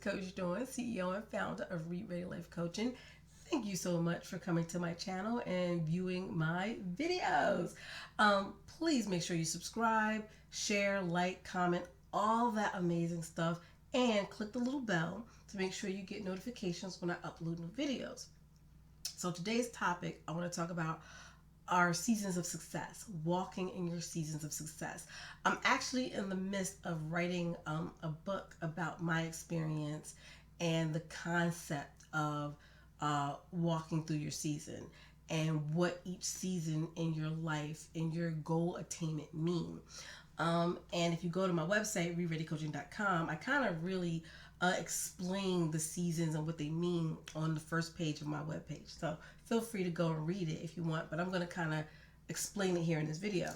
Coach Dawn, CEO and founder of Reid Ready Life Coaching. Thank you so much for coming to my channel and viewing my videos. Please make sure you subscribe, share, like, comment, all that amazing stuff, and click the little bell to make sure you get notifications when I upload new videos. So today's topic, I want to talk about our seasons of success, walking in your seasons of success. I'm actually in the midst of writing a book about my experience and the concept of walking through your season and what each season in your life and your goal attainment mean. And if you go to my website, reidreadycoaching.com, I kind of really explain the seasons and what they mean on the first page of my webpage. So feel free to go and read it if you want, but I'm going to kind of explain it here in this video.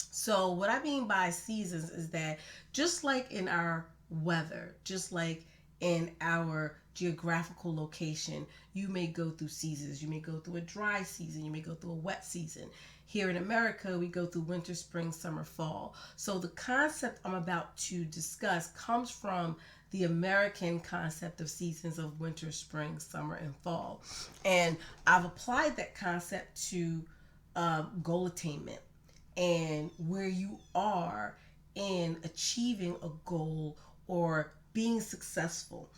So what I mean by seasons is that just like in our weather, just like in our geographical location, you may go through seasons. You may go through a dry season. You may go through a wet season. Here in America, we go through winter, spring, summer, fall. So the concept I'm about to discuss comes from the American concept of seasons of winter, spring, summer, and fall. And I've applied that concept to goal attainment and where you are in achieving a goal or being successful.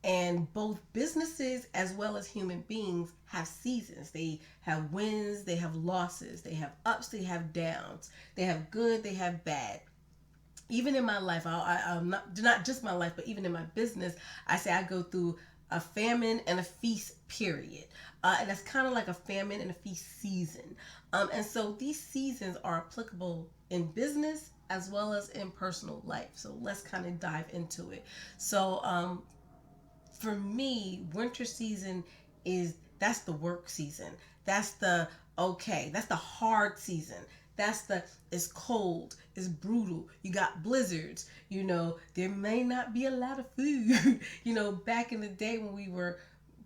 And both businesses as well as human beings have seasons. They have wins, they have losses, they have ups, they have downs, they have good, they have bad. Even in my life, I'm not just my life, but even in my business, I say I go through a famine and a feast period. And that's kind of like a famine and a feast season. And so these seasons are applicable in business as well as in personal life. So let's kind of dive into it. So for me, winter season that's the work season. That's the hard season. It's cold, it's brutal. You got blizzards, there may not be a lot of food. Back in the day when we were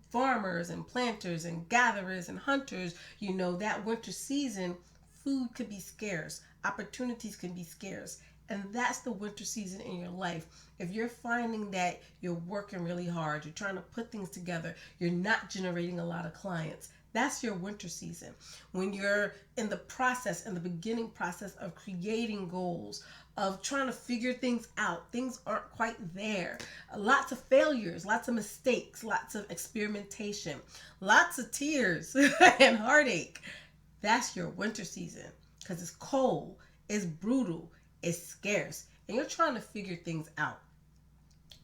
farmers and planters and gatherers and hunters, that winter season, food could be scarce, opportunities can be scarce. And that's the winter season in your life. If you're finding that you're working really hard, you're trying to put things together, you're not generating a lot of clients, that's your winter season. When you're in the beginning process of creating goals, of trying to figure things out, things aren't quite there. Lots of failures, lots of mistakes, lots of experimentation, lots of tears and heartache. That's your winter season because it's cold, it's brutal, it's scarce, and you're trying to figure things out.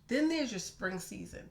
Then there's your spring season.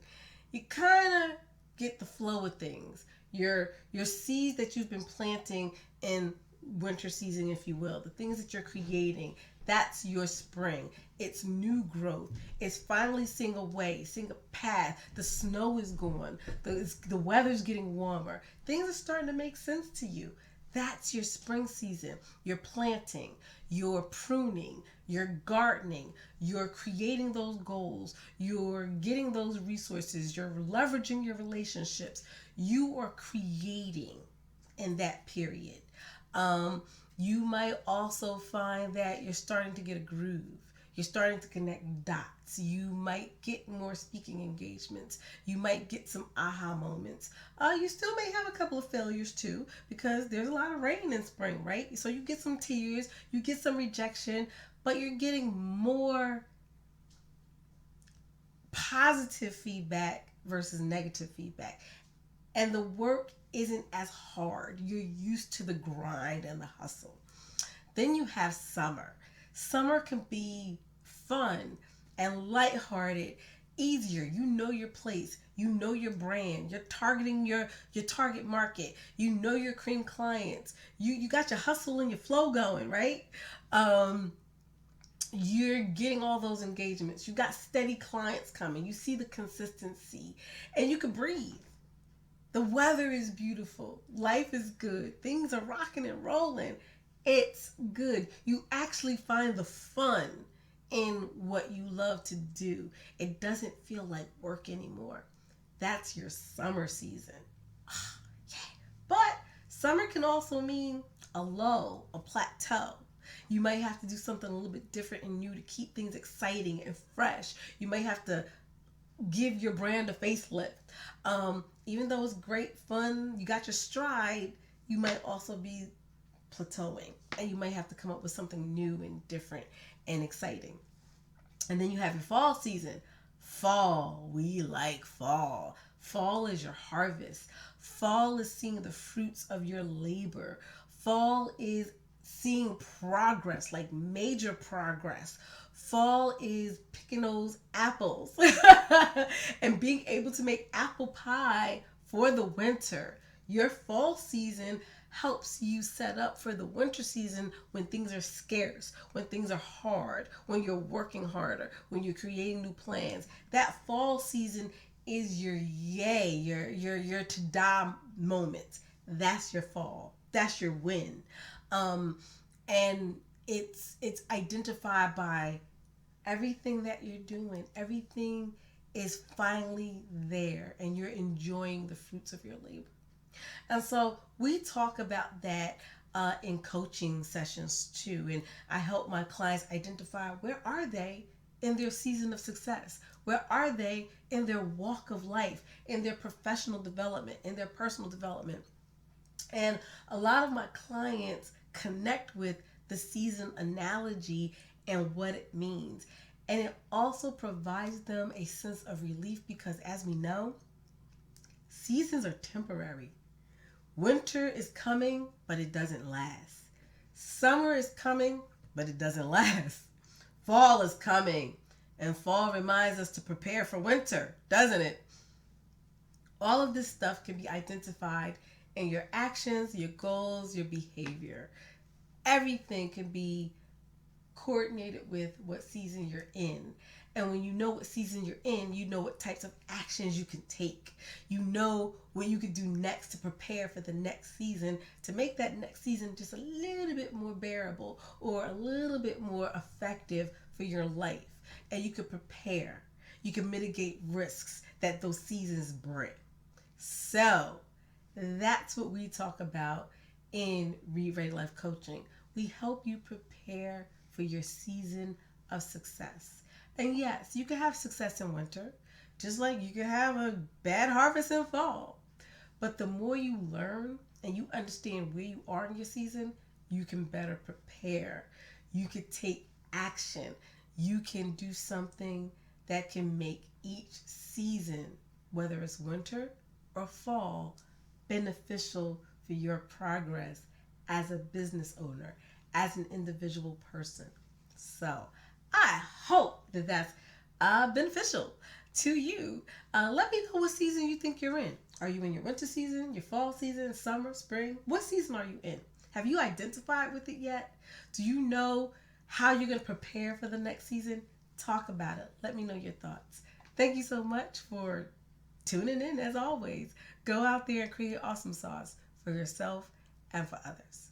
You kind of get the flow of things. Your seeds that you've been planting in winter season, if you will, the things that you're creating, that's your spring. It's new growth. It's finally seeing a way, seeing a path. The snow is gone. The weather's getting warmer. Things are starting to make sense to you. That's your spring season. You're planting, you're pruning, you're gardening, you're creating those goals, you're getting those resources, you're leveraging your relationships. You are creating in that period. You might also find that you're starting to get a groove. You're starting to connect dots. You might get more speaking engagements. You might get some aha moments. You still may have a couple of failures too, because there's a lot of rain in spring, right? So you get some tears, you get some rejection, but you're getting more positive feedback versus negative feedback. And the work isn't as hard. You're used to the grind and the hustle. Then you have summer. Summer can be fun and lighthearted, easier. You know your place. You know your brand. You're targeting your target market. You know your cream clients. You got your hustle and your flow going, right? You're getting all those engagements. You got steady clients coming. You see the consistency, and you can breathe. The weather is beautiful. Life is good. Things are rocking and rolling. It's good. You actually find the fun in what you love to do. It doesn't feel like work anymore. That's your summer season. Yeah. But summer can also mean a lull, a plateau. You might have to do something a little bit different and new to keep things exciting and fresh. You might have to give your brand a facelift. Even though it's great fun, you got your stride, you might also be plateauing, and you might have to come up with something new and different and exciting. And then you have your fall season. Fall, we like fall. Fall is your harvest. Fall is seeing the fruits of your labor. Fall is seeing progress, like major progress. Fall is picking those apples and being able to make apple pie for the winter. Your fall season helps you set up for the winter season when things are scarce, when things are hard, when you're working harder, when you're creating new plans. That fall season is your yay, your to-da moment. That's your fall. That's your win. And it's identified by everything that you're doing. Everything is finally there, and you're enjoying the fruits of your labor. And so we talk about that in coaching sessions too. And I help my clients identify, where are they in their season of success? Where are they in their walk of life, in their professional development, in their personal development? And a lot of my clients connect with the season analogy and what it means. And it also provides them a sense of relief because, as we know, seasons are temporary. Winter is coming, but it doesn't last. Summer is coming, but it doesn't last. Fall is coming, and fall reminds us to prepare for winter, doesn't it? All of this stuff can be identified in your actions, your goals, your behavior. Everything can be coordinated with what season you're in. And when you know what season you're in, you know what types of actions you can take. You know what you can do next to prepare for the next season, to make that next season just a little bit more bearable or a little bit more effective for your life. And you can prepare. You can mitigate risks that those seasons bring. So that's what we talk about in Reid Ready Life Coaching. We help you prepare for your season of success. And yes, you can have success in winter, just like you can have a bad harvest in fall. But the more you learn and you understand where you are in your season, you can better prepare. You can take action. You can do something that can make each season, whether it's winter or fall, beneficial for your progress as a business owner, as an individual person. So I hope that that's beneficial to you. Let me know what season you think you're in. Are you in your winter season, your fall season, summer, spring? What season are you in? Have you identified with it yet? Do you know how you're going to prepare for the next season? Talk about it. Let me know your thoughts. Thank you so much for tuning in as always. Go out there and create awesome sauce for yourself and for others.